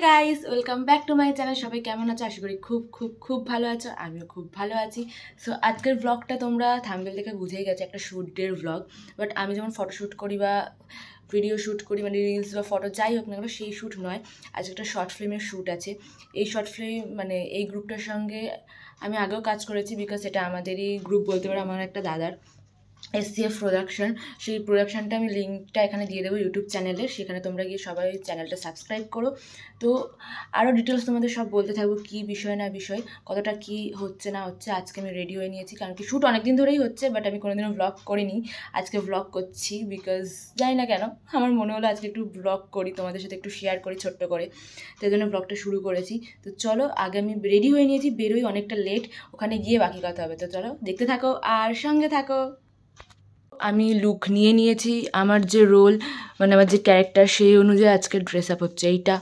Guys, welcome back to my channel. সবাই কেমন আছো? আশা করি খুব খুব খুব ভালো আছো। আমিও খুব ভালো আছি। সো আজকের ব্লগটা তোমরা থাম্বনেল দেখে বুঝেই গেছো, একটা শ্যুটের ব্লগ। বাট আমি যেমন ফটোশ্যুট করি বা ভিডিও শ্যুট করি, মানে রিলস বা ফটো যাই হোক না কেন, সেই শ্যুট নয়। আজকে একটা শর্ট ফিল্মের শ্যুট আছে। এই শর্ট ফিল্ম মানে এই গ্রুপটার সঙ্গে আমি আগেও কাজ করেছি, বিকজ এটা আমাদেরই গ্রুপ বলতে পারো, আমার একটা দাদার SCF প্রোডাকশন। সেই প্রোডাকশানটা আমি লিঙ্কটা এখানে দিয়ে দেবো ইউটিউব চ্যানেলে, সেখানে তোমরা গিয়ে সবাই চ্যানেলটা সাবস্ক্রাইব করো। তো আরও ডিটেলস তোমাদের সব বলতে থাকবো, কী বিষয় না বিষয়, কতটা কী হচ্ছে না হচ্ছে। আজকে আমি রেডি হয়ে নিয়েছি, কারণ কি শ্যুট অনেক দিন ধরেই হচ্ছে, বাট আমি কোনোদিনও ব্লগ করিনি। আজকে ব্লগ করছি, বিকজ জানি না কেন আমার মনে হলো আজকে একটু ব্লগ করি, তোমাদের সাথে একটু শেয়ার করি ছোট্ট করে, তাই জন্য ব্লগটা শুরু করেছি। তো চলো, আগে আমি রেডি হয়ে নিয়েছি, বেরোই, অনেকটা লেট, ওখানে গিয়ে বাকি কথা হবে। তো চলো দেখতে থাকো আর সঙ্গে থাকো। আমি লুক নিয়ে নিয়েছি, আমার যে রোল মানে আমার যে ক্যারেক্টার, সেই অনুযায়ী আজকে ড্রেস আপ হচ্ছে এইটা।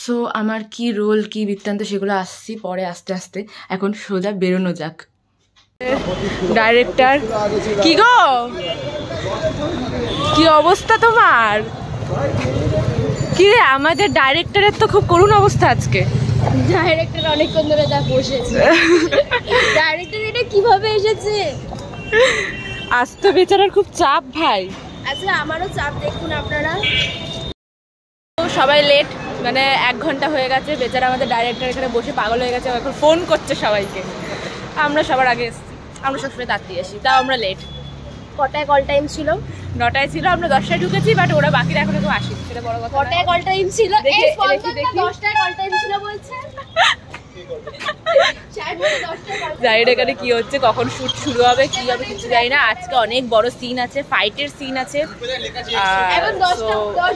সো আমার কি রোল কি বৃত্তান্ত সেগুলো আসছি পরে আস্তে আস্তে, এখন সোজা বেরোনো যাক। ডাইরেক্টর কি গো, কি অবস্থা তোমার? কি রে, আমাদের ডাইরেক্টরের তো খুব করুণ অবস্থা আজকে। ডাইরেক্টর অনেকক্ষণ ধরে যা বসেছে। ডাইরেক্টর এটা কিভাবে এসেছে? আজ তো বেচারার খুব চাপ ভাই। আচ্ছা, আমারও চাপ, দেখুন আপনারা। সবাই লেট, মানে 1 ঘন্টা হয়ে গেছে। বেচারা আমাদের ডাইরেক্টর এখানে বসে পাগল হয়ে গেছে, এখন ফোন করছে সবাইকে। আমরা সবার আগে এসেছি, আমরা সবসময় তাড়াতাড়ি আসি, তাও আমরা লেট। কটায় কল টাইম ছিল? 9টায় ছিল, আমরা 10টায় ঢুকেছি, বাট ওরা বাকিরা এখনো কেউ আসেনি, সেটা বড় কথা। কটায় কল টাইম ছিল? দেখি, এই স্পন্সর 10টায় কল টাইম ছিল বলছে। জানি না এখানে কি হচ্ছে, কখন শুট শুরু হবে কি হবে কিছু জানি না। আজকে অনেক বড় সিন আছে, ফাইটের সিন আছে।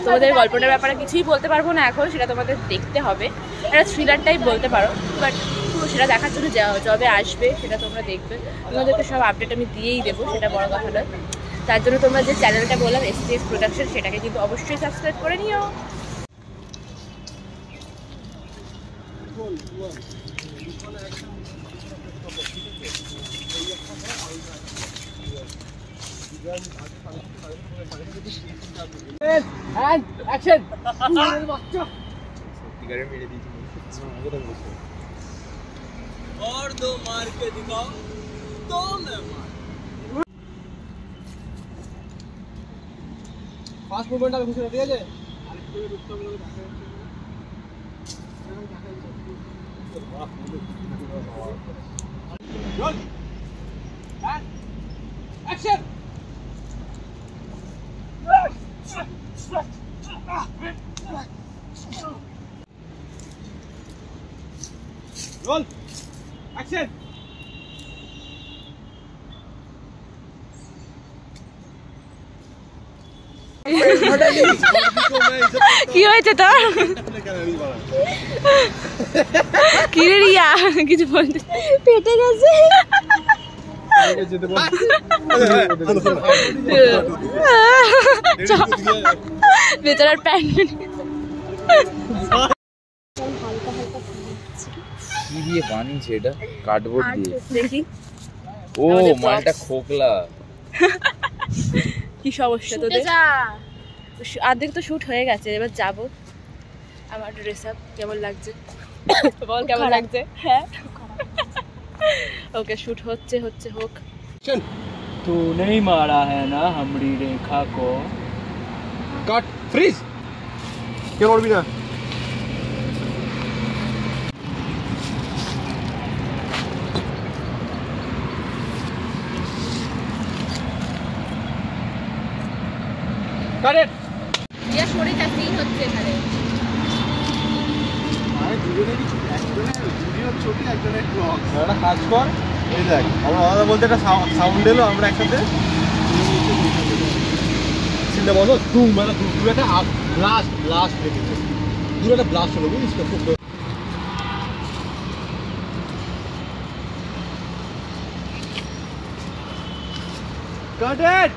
তোমাদের গল্পটার ব্যাপারে কিছুই বলতে পারবো না এখন, সেটা তোমাদের দেখতে হবে। একটা থ্রিলার টাইপ বলতে পারো, বাট সেটা দেখার জন্য যবে আসবে সেটা তোমরা দেখবে। তোমাদেরকে সব আপডেট আমি দিয়েই দেবো, সেটা বড় কথা নয়। তার জন্য তোমরা যে চ্যানেলটা বললাম SCF প্রোডাকশন, সেটাকে কিন্তু অবশ্যই সাবস্ক্রাইব করে নিও। और दो मार के दिखाओ तो मैं मार। फास्ट मूवमेंट आ कुछ रेडी है আরেকটু রুকতে বলে দেখা roll and action. Roll action. কি হয়েছে তোর? কি রে রিয়া, কিছু বলতে? পেটে গেছে। বেচারার প্যান্ট কি দিয়ে বানিয়েছে এটা? কার্ডবোর্ড দিয়ে। দেখি ও মালটা খোকলা। কি সমস্যা তোদের? অর্ধেক তো শুট হয়ে গেছে, এবার যাবো। আমার ড্রেস আপ কেমন লাগছে বল, কেমন লাগছে? হ্যাঁ ওকে, শুট হচ্ছে হচ্ছে হোক। तू नहीं मारा है ना हमारी रेखा को। कट फ्रीज क्या करबी ना कट इट ইয়া সরে যা, সিন হচ্ছে এখানে। আরে দুজনেরই একজনের ভিডিও ছবি একজনের ব্লগ। একটা কাজ কর, এই দেখ আমরা আলাদা বলতে একটা সাউন্ড এলো, আমরা একসাথে সিনটা বলো। তু মানে দু একটা ব্লাস্ট ব্লাস্ট রেখেছে, দু একটা ব্লাস্ট হলো, বুঝিস তো? খুব কাট ইট।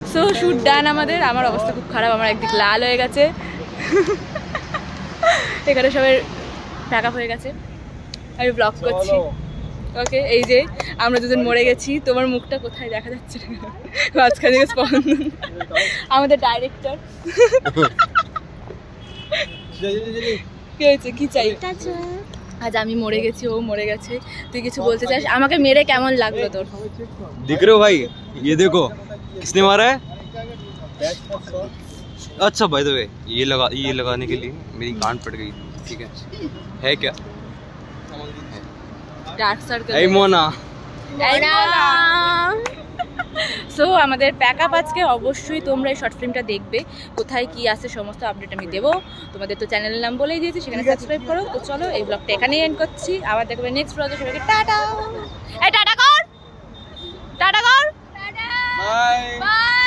সো শুট ডান আমাদের। আমার অবস্থা খুব খারাপ, আমার একদিক লাল হয়ে গেছে। এখানে সবাই প্যাক আপ হয়ে গেছে, আমি ব্লগ করছি। ওকে, এই যে আমরা দুজন মরে গেছি। তোমার মুখটা কোথায় দেখা যাচ্ছে না, মাঝখানে স্পন্দন। আমাদের ডাইরেক্টর কি হয়েছে, কি চাই? আজ আমি মরে গেছি, ও মরে গেছে। তুই কিছু বলতে চাস? আমাকে মেরে কেমন লাগলো তোর? दिख रहे हो भाई, ये देखो किसने मारा है। अच्छा भाई द वे ये लगाने के लिए मेरी कान पड़ गई, ठीक है क्या? Dark circle. এই মোনা। সো আমাদের প্যাকআপ আজকে অবশ্যই তোমরা এই শর্ট ফিল্মটা দেখবে, কোথায় কি আছে সমস্ত আপডেট আমি দেবো। তোমাদের তো চ্যানেলের নাম বলেই দিয়েছি, সেখানে সাবস্ক্রাইব করো। তো চলো এই ব্লগটা এখানেই এন্ড করছি, আবার দেখবে নেক্সট ব্লগে। সবাইকে টাটা। এই টাটা কর, টাটা কর, বাই বাই।